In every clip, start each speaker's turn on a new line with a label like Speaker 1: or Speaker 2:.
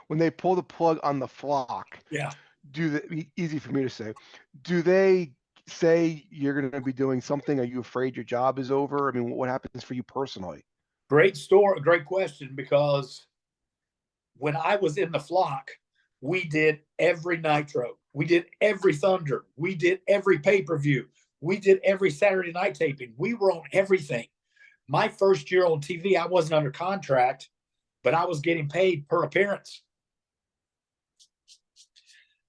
Speaker 1: when they pull the plug on the flock,
Speaker 2: Yeah.
Speaker 1: easy for me to say, do they say you're going to be doing something? Are you afraid your job is over? I mean, what happens for you personally?
Speaker 2: Great story. Great question, because when I was in the flock, we did every Nitro. We did every Thunder. We did every pay-per-view. We did every Saturday night taping. We were on everything. My first year on TV, I wasn't under contract, but I was getting paid per appearance.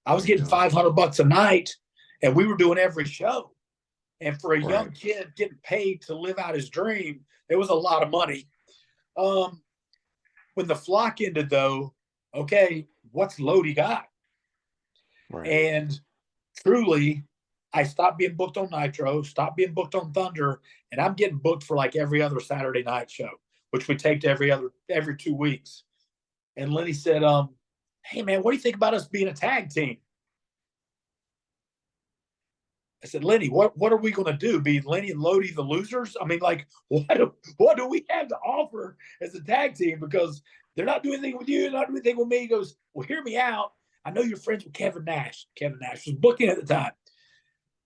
Speaker 2: I was getting $500 a night, and we were doing every show. And for a young kid getting paid to live out his dream, it was a lot of money. When the flock ended, though, okay, what's Lodi got?
Speaker 1: Right.
Speaker 2: And truly, I stopped being booked on Nitro, stopped being booked on Thunder, and I'm getting booked for like every other Saturday night show, which we taped every 2 weeks. And Lenny said, "Hey man, what do you think about us being a tag team?" I said, "Lenny, what are we going to do? Be Lenny and Lodi the losers? I mean, like, what do we have to offer as a tag team? Because they're not doing anything with you, they're not doing anything with me." He goes, "Well, hear me out. I know you're friends with Kevin Nash." Kevin Nash was booking at the time.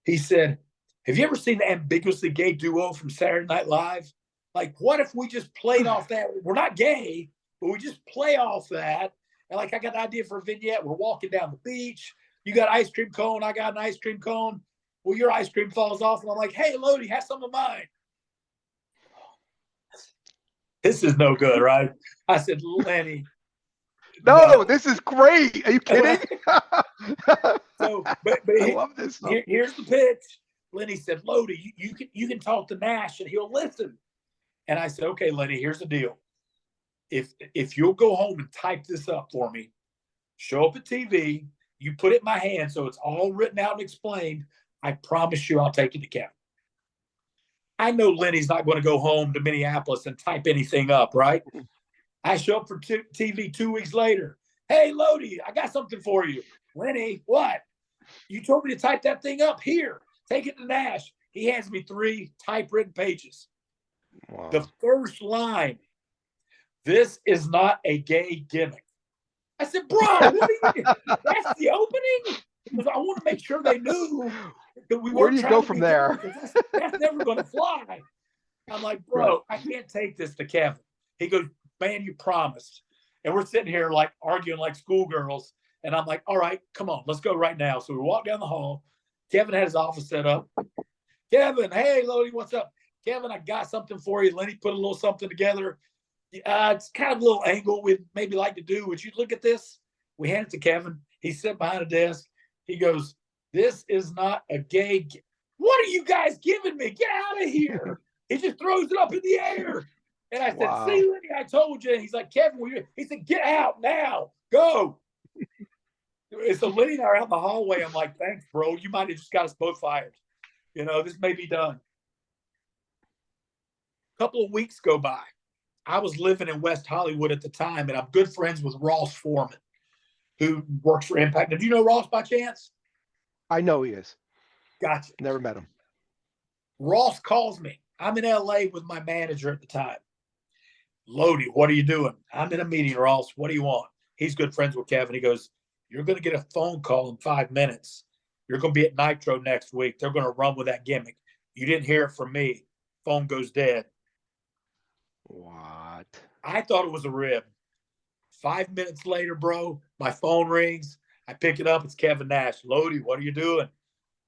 Speaker 2: He said, "Have you ever seen the ambiguously gay duo from Saturday Night Live? Like, what if we just played off that? We're not gay, but we just play off that. And like, I got an idea for a vignette. We're walking down the beach. You got an ice cream cone. I got an ice cream cone. Well, your ice cream falls off." And I'm like, "Hey, Lodi, have some of mine." This is no good, right? I said, "Lenny,
Speaker 1: No, this is great. Are you kidding?
Speaker 2: So,
Speaker 1: I love this stuff.
Speaker 2: Here's the pitch. Lenny said, "Lodi, you can talk to Nash and he'll listen." And I said, "Okay, Lenny, here's the deal. If you'll go home and type this up for me, show up at TV, you put it in my hand so it's all written out and explained, I promise you I'll take it to Kevin." I know Lenny's not going to go home to Minneapolis and type anything up, right? I show up for TV 2 weeks later. "Hey, Lodi, I got something for you." "Lenny, what?" "You told me to type that thing up. Here, take it to Nash." He hands me 3 typewritten pages.
Speaker 1: Wow.
Speaker 2: The first line, "This is not a gay gimmick." I said, "Bro, what do you mean? That's the opening?" Because I want to make sure they knew that we
Speaker 1: Where
Speaker 2: weren't
Speaker 1: do you
Speaker 2: trying
Speaker 1: go
Speaker 2: to
Speaker 1: from
Speaker 2: be
Speaker 1: there?
Speaker 2: gay. That's never going to fly. I'm like, "Bro, I can't take this to Kevin." He goes, "Man, you promised." And we're sitting here like arguing like schoolgirls. And I'm like, "All right, come on, let's go right now." So we walk down the hall. Kevin had his office set up. "Kevin, hey, Lodi, what's up?" "Kevin, I got something for you." Lenny put a little something together. It's kind of a little angle we'd maybe like to do. Would you look at this? We hand it to Kevin. He sat behind a desk. He goes, "This is not a gay. What are you guys giving me? Get out of here." He just throws it up in the air. And I said,
Speaker 1: Wow.
Speaker 2: "See, Lenny, I told you." And he's like, "Kevin, he said, "Get out now. Go." And so Lenny and I are out in the hallway. I'm like, "Thanks, bro. You might have just got us both fired. This may be done." A couple of weeks go by. I was living in West Hollywood at the time, and I'm good friends with Ross Foreman, who works for Impact. Did you know Ross by chance?
Speaker 1: I know he is.
Speaker 2: Gotcha.
Speaker 1: Never met him.
Speaker 2: Ross calls me. I'm in LA with my manager at the time. "Lodi, what are you doing?" "I'm in a meeting, Ross. What do you want?" He's good friends with Kevin. He goes, "You're going to get a phone call in 5 minutes. You're going to be at Nitro next week. They're going to run with that gimmick. You didn't hear it from me. Phone goes dead."
Speaker 1: What?
Speaker 2: I thought it was a rib. 5 minutes later, bro, my phone rings. I pick it up. It's Kevin Nash. "Lodi, what are you doing?"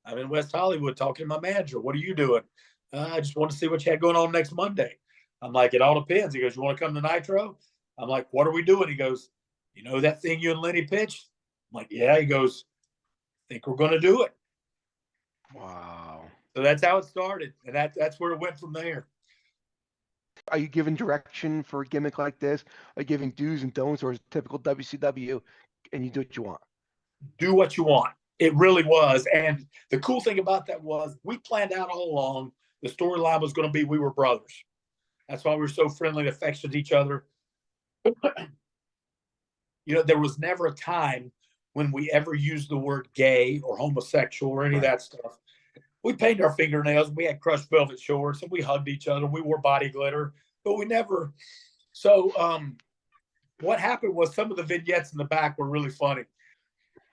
Speaker 2: "I'm in West Hollywood talking to my manager." "What are you doing?" "I just want to see what you had going on next Monday." I'm like, "It all depends." He goes, "You want to come to Nitro?" I'm like, "What are we doing?" He goes, "You know that thing you and Lenny pitched?" I'm like, "Yeah." He goes, "I think we're going to do it."
Speaker 1: Wow.
Speaker 2: So that's how it started. And that's where it went from there.
Speaker 1: Are you giving direction for a gimmick like this? Are you giving do's and don'ts, or is it typical WCW and you do what you want?
Speaker 2: Do what you want. It really was. And the cool thing about that was we planned out all along the storyline was going to be we were brothers. That's why we were so friendly and affectionate to each other. There was never a time when we ever used the word gay or homosexual or any of that stuff. We painted our fingernails. We had crushed velvet shorts, and we hugged each other. We wore body glitter, but we never. So what happened was some of the vignettes in the back were really funny.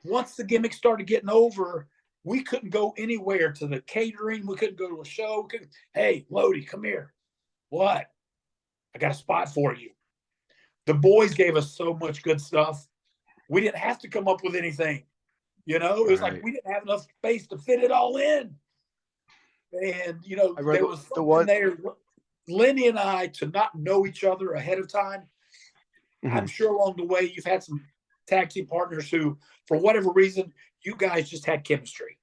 Speaker 2: Once the gimmick started getting over, we couldn't go anywhere to the catering. We couldn't go to a show. Hey, Lodi, come here. What? I got a spot for you. The boys gave us so much good stuff. We didn't have to come up with anything. You know, it was like we didn't have enough space to fit it all in. And, you know, there was something there. Lenny and I, to not know each other ahead of time, I'm sure along the way you've had some tag team partners who, for whatever reason, you guys just had chemistry.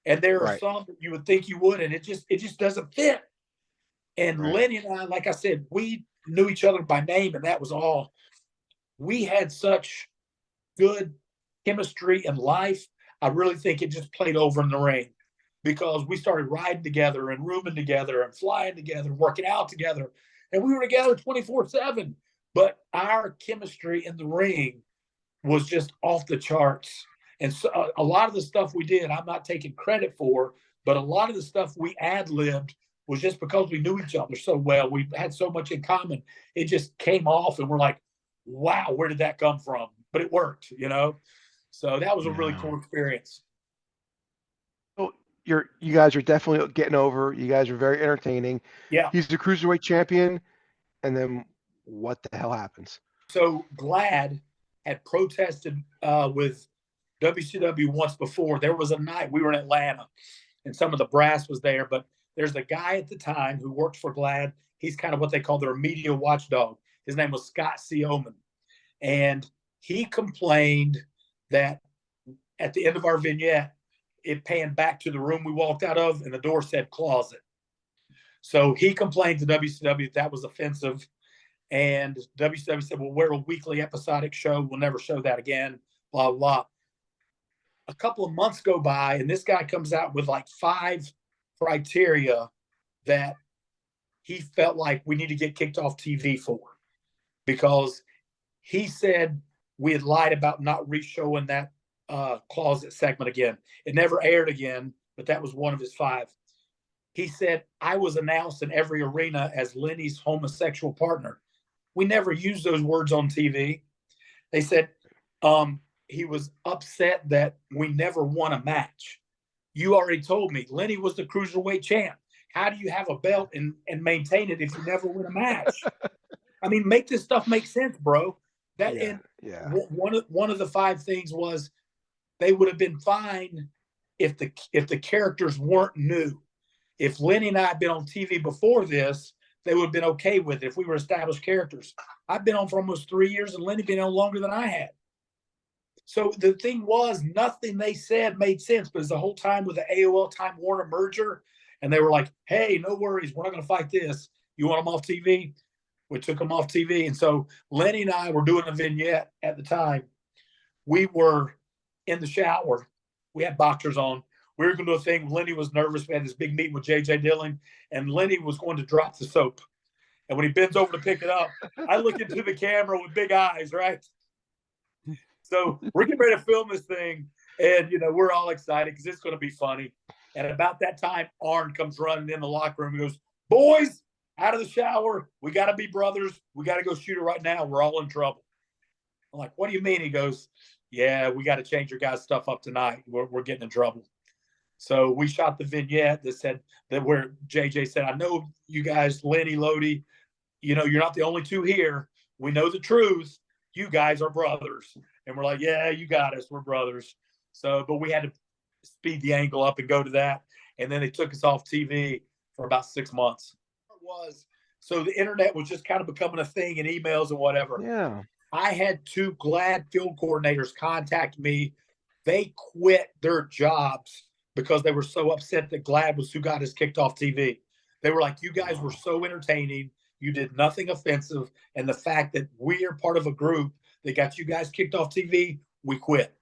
Speaker 2: And there are some that you would think you would, and it just doesn't fit. And Lenny and I, like I said, we knew each other by name, and that was all. We had such good chemistry in life. I really think it just played over in the ring, because we started riding together and rooming together and flying together, working out together. And we were together 24/7. But our chemistry in the ring was just off the charts. And so a lot of the stuff we did, I'm not taking credit for, but a lot of the stuff we ad-libbed was just because we knew each other so well. We had so much in common. It just came off, and we're like, wow, where did that come from? But it worked, you know? So that was a really cool experience.
Speaker 1: So you guys are definitely getting over. You guys are very entertaining.
Speaker 2: Yeah.
Speaker 1: He's the cruiserweight champion. And then what the hell happens?
Speaker 2: So GLAAD had protested with WCW once before. There was a night we were in Atlanta, and some of the brass was there, but there's a guy at the time who worked for GLAAD. He's kind of what they call their media watchdog. His name was Scott Seoman. And he complained that at the end of our vignette, it panned back to the room we walked out of, and the door said closet. So he complained to WCW that was offensive. And WCW said, well, we're a weekly episodic show. We'll never show that again, blah, blah. A couple of months go by, and this guy comes out with like 5 criteria that he felt like we need to get kicked off TV for, because he said we had lied about not re-showing that closet segment again. It never aired again, but that was one of his 5. He said, I was announced in every arena as Lenny's homosexual partner. We never used those words on TV. They said he was upset that we never won a match. You already told me Lenny was the cruiserweight champ. How do you have a belt and maintain it if you never win a match? I mean, make this stuff make sense, bro. One of the 5 things was they would have been fine if the characters weren't new. If Lenny and I had been on TV before this, they would have been okay with it if we were established characters. I've been on for almost 3 years, and Lenny been on longer than I had. So the thing was, nothing they said made sense, but it's the whole time with the AOL Time Warner merger, and they were like, hey, no worries, we're not going to fight this. You want them off TV? We took them off TV. And so Lenny and I were doing a vignette at the time. We were in the shower. We had boxers on. We were going to do a thing. Lenny was nervous. We had this big meeting with J.J. Dillon, and Lenny was going to drop the soap. And when he bends over to pick it up, I look into the camera with big eyes, right? So we're getting ready to film this thing, and, you know, we're all excited because it's going to be funny. And about that time, Arn comes running in the locker room. He goes, boys, out of the shower. We got to be brothers. We got to go shoot it right now. We're all in trouble. I'm like, what do you mean? He goes, yeah, we got to change your guys' stuff up tonight. We're getting in trouble. So we shot the vignette that said that where JJ said, I know you guys, Lenny, Lodi, you know, you're not the only 2 here. We know the truth. You guys are brothers. And we're like, yeah, you got us. We're brothers. So, but we had to speed the angle up and go to that. And then they took us off TV for about 6 months. So the internet was just kind of becoming a thing, and emails and whatever.
Speaker 1: Yeah.
Speaker 2: I had 2 GLAAD field coordinators contact me. They quit their jobs because they were so upset that GLAAD was who got us kicked off TV. They were like, you guys were so entertaining. You did nothing offensive. And the fact that we are part of a group that got you guys kicked off TV, we quit.